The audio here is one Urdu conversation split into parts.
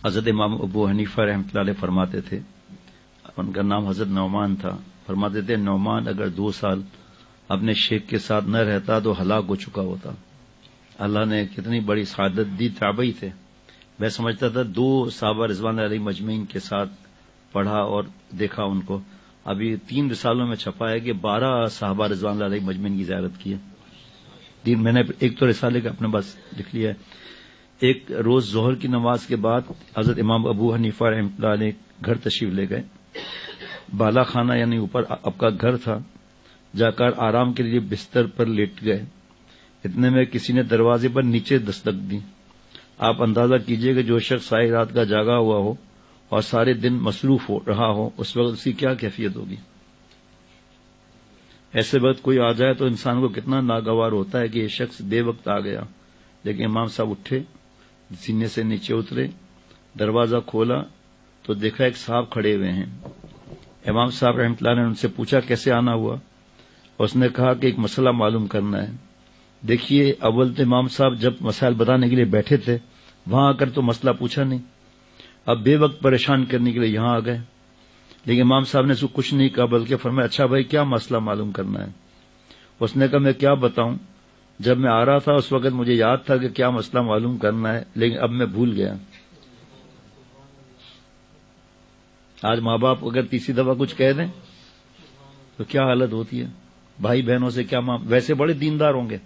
حضرت امام ابو حنیفہ رحمۃ اللہ علیہ فرماتے تھے، ان کا نام حضرت نعمان تھا، فرماتے تھے نعمان اگر 2 سال اپنے شیخ کے ساتھ نہ رہتا تو ہلاک ہو چکا ہوتا۔ اللہ نے کتنی بڑی سعادت دی، تابعی تھے۔ میں سمجھتا تھا 2 صحابہ رضوان علیہ مجمعین کے ساتھ پڑھا اور دیکھا ان کو، ابھی 3 رسالوں میں چھپا ہے کہ 12 صحابہ رضوان علیہ مجمعین کی زیارت کی ہے۔ میں نے ایک تو رسالے کا اپنے پاس لکھ لیا ہے۔ ایک روز ظہر کی نماز کے بعد حضرت امام ابو حنیفہ رحمۃ اللہ علیہ گھر تشریف لے گئے۔ بالا خانہ یعنی اوپر آپ کا گھر تھا، جا کر آرام کے لیے بستر پر لیٹ گئے۔ اتنے میں کسی نے دروازے پر نیچے دستک دی۔ آپ اندازہ کیجئے کہ جو شخص ساری رات کا جاگا ہوا ہو اور سارے دن مصروف ہو رہا ہو، اس وقت اس کی کیا کیفیت ہوگی۔ ایسے وقت کوئی آ جائے تو انسان کو کتنا ناگوار ہوتا ہے کہ یہ شخص بے وقت آ گیا، لیکن امام صاحب اٹھے، سینے سے نیچے اترے، دروازہ کھولا تو دیکھا ایک صاحب کھڑے ہوئے ہیں۔ امام صاحب رحمۃ اللہ نے ان سے پوچھا کیسے آنا ہوا؟ اس نے کہا کہ ایک مسئلہ معلوم کرنا ہے۔ دیکھیے، اول تو امام صاحب جب مسائل بتانے کے لیے بیٹھے تھے وہاں آ کر تو مسئلہ پوچھا نہیں، اب بے وقت پریشان کرنے کے لیے یہاں آ گئے، لیکن امام صاحب نے اس کو کچھ نہیں کہا بلکہ فرمایا اچھا بھائی کیا مسئلہ معلوم کرنا ہے؟ اس نے کہا میں کیا بتاؤں، جب میں آ رہا تھا اس وقت مجھے یاد تھا کہ کیا مسئلہ معلوم کرنا ہے، لیکن اب میں بھول گیا۔ آج ماں باپ اگر تیسری دفعہ کچھ کہہ دیں تو کیا حالت ہوتی ہے، بھائی بہنوں سے کیا ویسے بڑے دیندار ہوں گے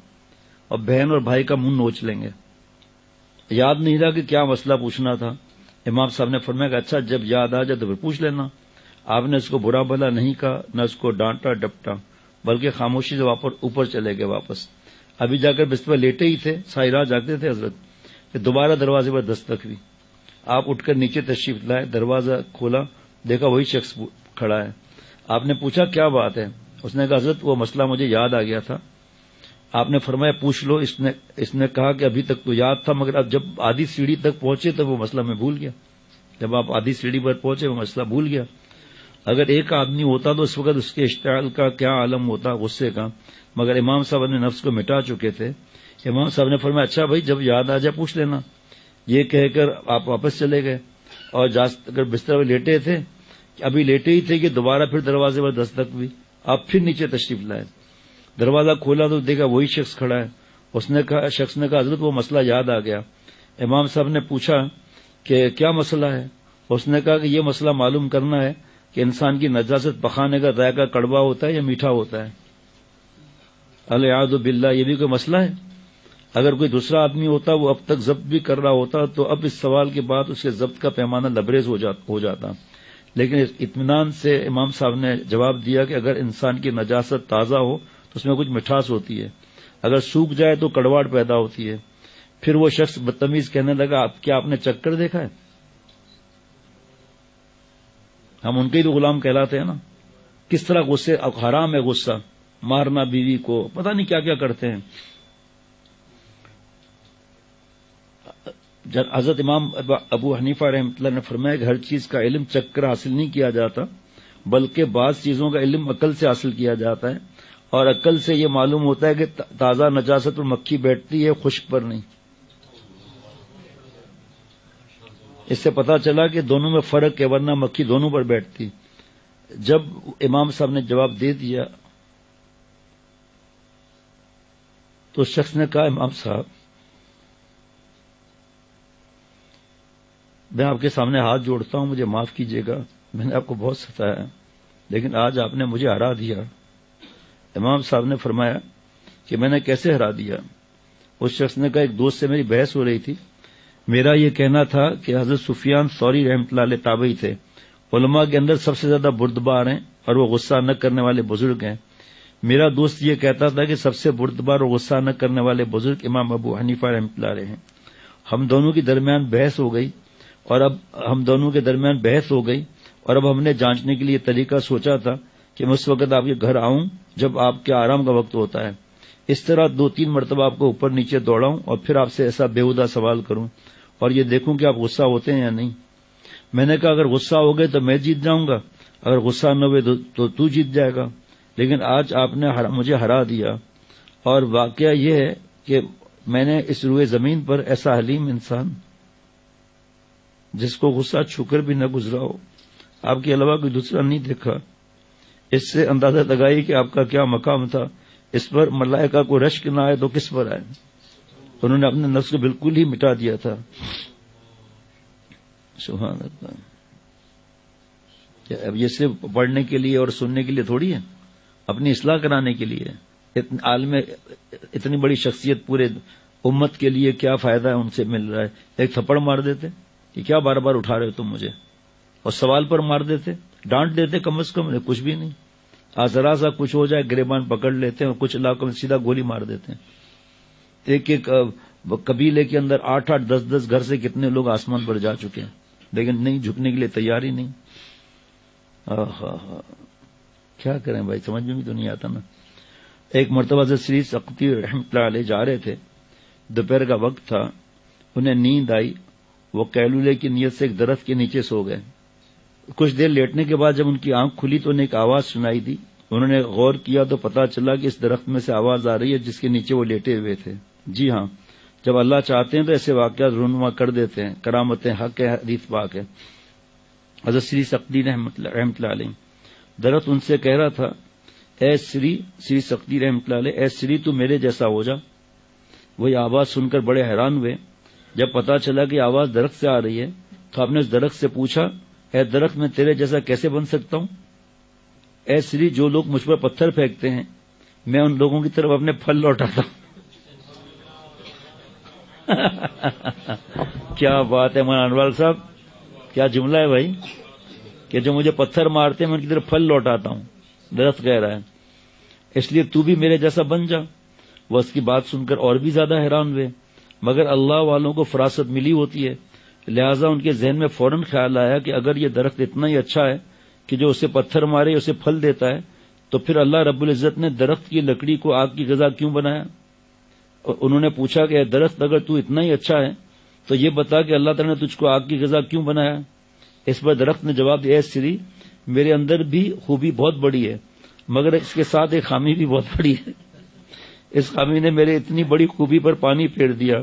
اور بہن اور بھائی کا منہ نوچ لیں گے۔ یاد نہیں رہا کہ کیا مسئلہ پوچھنا تھا۔ امام صاحب نے فرمایا کہ اچھا جب یاد آ جائے تو پھر پوچھ لینا۔ آپ نے اس کو برا بھلا نہیں کہا، نہ اس کو ڈانٹا ڈپٹا، بلکہ خاموشی سے اوپر چلے گئے واپس۔ ابھی جا کر بستر لیٹے ہی تھے، ساری رات جاگتے تھے حضرت، کہ دوبارہ دروازے پر دستک ہوئی۔ آپ اٹھ کر نیچے تشریف لائے، دروازہ کھولا، دیکھا وہی شخص کھڑا ہے۔ آپ نے پوچھا کیا بات ہے؟ اس نے کہا حضرت وہ مسئلہ مجھے یاد آ گیا تھا۔ آپ نے فرمایا پوچھ لو۔ اس نے کہا کہ ابھی تک تو یاد تھا، مگر اب جب آدھی سیڑھی تک پہنچے تو وہ مسئلہ میں بھول گیا۔ جب آپ آدھی سیڑھی پر پہنچے وہ مسئلہ بھول گیا۔ اگر ایک آدمی ہوتا تو اس وقت اس کے اشتعال کا کیا عالم ہوتا، غصے کا، مگر امام صاحب اپنے نفس کو مٹا چکے تھے۔ امام صاحب نے فرمایا اچھا بھائی جب یاد آ جائے پوچھ لینا۔ یہ کہہ کر آپ واپس چلے گئے اور اگر بستر پر لیٹے تھے، ابھی لیٹے ہی تھے کہ دوبارہ پھر دروازے پر دستک ہوئی۔ آپ پھر نیچے تشریف لائے، دروازہ کھولا تو دیکھا وہی شخص کھڑا ہے۔ شخص نے کہا حضرت وہ مسئلہ یاد آ گیا۔ امام صاحب نے پوچھا کہ کیا مسئلہ ہے؟ اس نے کہا کہ یہ مسئلہ معلوم کرنا ہے کہ انسان کی نجاست پخانے کا ذائقہ کڑوا ہوتا ہے یا میٹھا ہوتا ہے۔ الیاذ باللہ، یہ بھی کوئی مسئلہ ہے؟ اگر کوئی دوسرا آدمی ہوتا وہ اب تک ضبط بھی کر رہا ہوتا تو اب اس سوال کے بعد اس کے ضبط کا پیمانہ لبریز ہو جاتا، لیکن اطمینان سے امام صاحب نے جواب دیا کہ اگر انسان کی نجاست تازہ ہو تو اس میں کچھ مٹھاس ہوتی ہے، اگر سوکھ جائے تو کڑواہٹ پیدا ہوتی ہے۔ پھر وہ شخص بدتمیز کہنے لگا کیا آپ نے چکر دیکھا ہے؟ ہم ان کے ہی تو غلام کہلاتے ہیں نا۔ کس طرح غصے، حرام ہے غصہ، مارنا بیوی کو، پتہ نہیں کیا کیا کرتے ہیں۔ حضرت امام ابو حنیفہ رحمۃ اللہ نے فرمایا کہ ہر چیز کا علم چکھ کر حاصل نہیں کیا جاتا، بلکہ بعض چیزوں کا علم عقل سے حاصل کیا جاتا ہے، اور عقل سے یہ معلوم ہوتا ہے کہ تازہ نجاست پر مکھی بیٹھتی ہے، خشک پر نہیں۔ اس سے پتہ چلا کہ دونوں میں فرق ہے، ورنہ مکھی دونوں پر بیٹھتی۔ جب امام صاحب نے جواب دے دیا تو شخص نے کہا امام صاحب میں آپ کے سامنے ہاتھ جوڑتا ہوں، مجھے معاف کیجیے گا، میں نے آپ کو بہت ستایا لیکن آج آپ نے مجھے ہرا دیا۔ امام صاحب نے فرمایا کہ میں نے کیسے ہرا دیا؟ اس شخص نے کہا ایک دوست سے میری بحث ہو رہی تھی، میرا یہ کہنا تھا کہ حضرت سفیان ثوری رحمۃ اللہ علیہ تابعی تھے، علماء کے اندر سب سے زیادہ بردبار ہیں اور وہ غصہ نہ کرنے والے بزرگ ہیں۔ میرا دوست یہ کہتا تھا کہ سب سے بردبار اور غصہ نہ کرنے والے بزرگ امام ابو حنیفہ رحمۃ اللہ علیہ ہیں۔ ہم دونوں کے درمیان بحث ہو گئی اور اب ہم نے جانچنے کے لیے طریقہ سوچا تھا کہ میں اس وقت آپ کے گھر آؤں جب آپ کے آرام کا وقت ہوتا ہے، اس طرح 2-3 مرتبہ آپ کو اوپر نیچے دوڑاؤں اور پھر آپ سے ایسا بےہودہ سوال کروں اور یہ دیکھوں کہ آپ غصہ ہوتے ہیں یا نہیں۔ میں نے کہا اگر غصہ ہو گئے تو میں جیت جاؤں گا، اگر غصہ نہ ہوئے تو جیت جائے گا، لیکن آج آپ نے مجھے ہرا دیا۔ اور واقعہ یہ ہے کہ میں نے اس روئے زمین پر ایسا حلیم انسان جس کو غصہ چھو کر بھی نہ گزرا ہو، آپ کے علاوہ کوئی دوسرا نہیں دیکھا، اس سے اندازہ لگائیے کہ آپ کا کیا مقام تھا، اس پر ملائکہ کو رشک نہ آئے تو کس پر آئے؟ انہوں نے اپنے نفس کو بالکل ہی مٹا دیا تھا. سبحان اللہ. اب یہ صرف پڑھنے کے لیے اور سننے کے لیے تھوڑی ہے، اپنی اصلاح کرانے کے لیے. عالم اتنی بڑی شخصیت پورے امت کے لیے کیا فائدہ ہے ان سے مل رہا ہے؟ ایک تھپڑ مار دیتے کہ کیا بار بار اٹھا رہے ہو تم مجھے، اور سوال پر مار دیتے، ڈانٹ دیتے کم از کم، کچھ بھی نہیں. ذرا سا کچھ ہو جائے گریبان پکڑ لیتے ہیں، اور کچھ علاقوں میں سیدھا گولی مار دیتے ہیں. ایک ایک قبیلے کے اندر 8-8 10-10 گھر سے کتنے لوگ آسمان پر جا چکے ہیں، لیکن نہیں، جھکنے کے لیے تیار ہی نہیں. کیا کریں بھائی، سمجھ میں بھی تو نہیں آتا نا. ایک مرتبہ سے سری سقطی رحمۃ اللہ علیہ جا رہے تھے، دوپہر کا وقت تھا، انہیں نیند آئی، وہ قیلولے کی نیت سے ایک درخت کے نیچے سو گئے. کچھ دیر لیٹنے کے بعد جب ان کی آنکھ کھلی تو انہیں ایک آواز سنائی دی. انہوں نے غور کیا تو پتا چلا کہ اس درخت میں سے آواز آ رہی ہے جس کے نیچے وہ لیٹے ہوئے تھے. جی ہاں، جب اللہ چاہتے ہیں تو ایسے واقعات رونما کر دیتے ہیں. کرامتیں حق ہے، حدیث پاک ہے. حضرت سری سقطی رحمۃ اللہ علیہ، درخت ان سے کہہ رہا تھا، اے سری سقطی رحمۃ اللہ علیہ، اے سری تو میرے جیسا ہو جا. وہی آواز سن کر بڑے حیران ہوئے. جب پتا چلا کہ آواز درخت سے آ رہی ہے تو آپ نے اس درخت سے پوچھا، اے درخت میں تیرے جیسا کیسے بن سکتا ہوں؟ اے سری، جو لوگ مجھ پر پتھر پھینکتے ہیں میں ان لوگوں کی طرف اپنے پھل لوٹاتا ہوں. کیا بات ہے مولانا انوار صاحب، کیا جملہ ہے بھائی، کہ جو مجھے پتھر مارتے ہیں میں ان کی طرف پھل لوٹاتا ہوں. درخت کہہ رہا ہے، اس لیے تو بھی میرے جیسا بن جا. وہ اس کی بات سن کر اور بھی زیادہ حیران ہوئے، مگر اللہ والوں کو فراست ملی ہوتی ہے، لہذا ان کے ذہن میں فوراً خیال آیا کہ اگر یہ درخت اتنا ہی اچھا ہے کہ جو اسے پتھر مارے اسے پھل دیتا ہے، تو پھر اللہ رب العزت نے درخت کی لکڑی کو آگ کی غذا کیوں بنایا؟ اور انہوں نے پوچھا کہ اے درخت، اگر تو اتنا ہی اچھا ہے تو یہ بتا کہ اللہ تعالیٰ نے تجھ کو آگ کی غذا کیوں بنایا؟ اس پر درخت نے جواب دیا، اے سری، میرے اندر بھی خوبی بہت بڑی ہے، مگر اس کے ساتھ ایک خامی بھی بہت بڑی ہے. اس خامی نے میرے اتنی بڑی خوبی پر پانی پھیر دیا.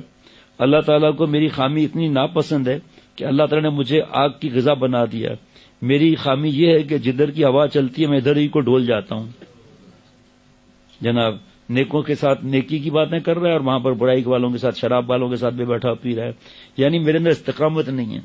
اللہ تعالیٰ کو میری خامی اتنی ناپسند ہے کہ اللہ تعالیٰ نے مجھے آگ کی غذا بنا دیا. میری خامی یہ ہے کہ جدھر کی ہوا چلتی ہے میں ادھر ہی کو ڈول جاتا ہوں. جناب نیکوں کے ساتھ نیکی کی باتیں کر رہا ہے اور وہاں پر برائی والوں کے ساتھ، شراب والوں کے ساتھ بھی بیٹھا پی رہا ہے. یعنی میرے اندر استقامت نہیں ہے.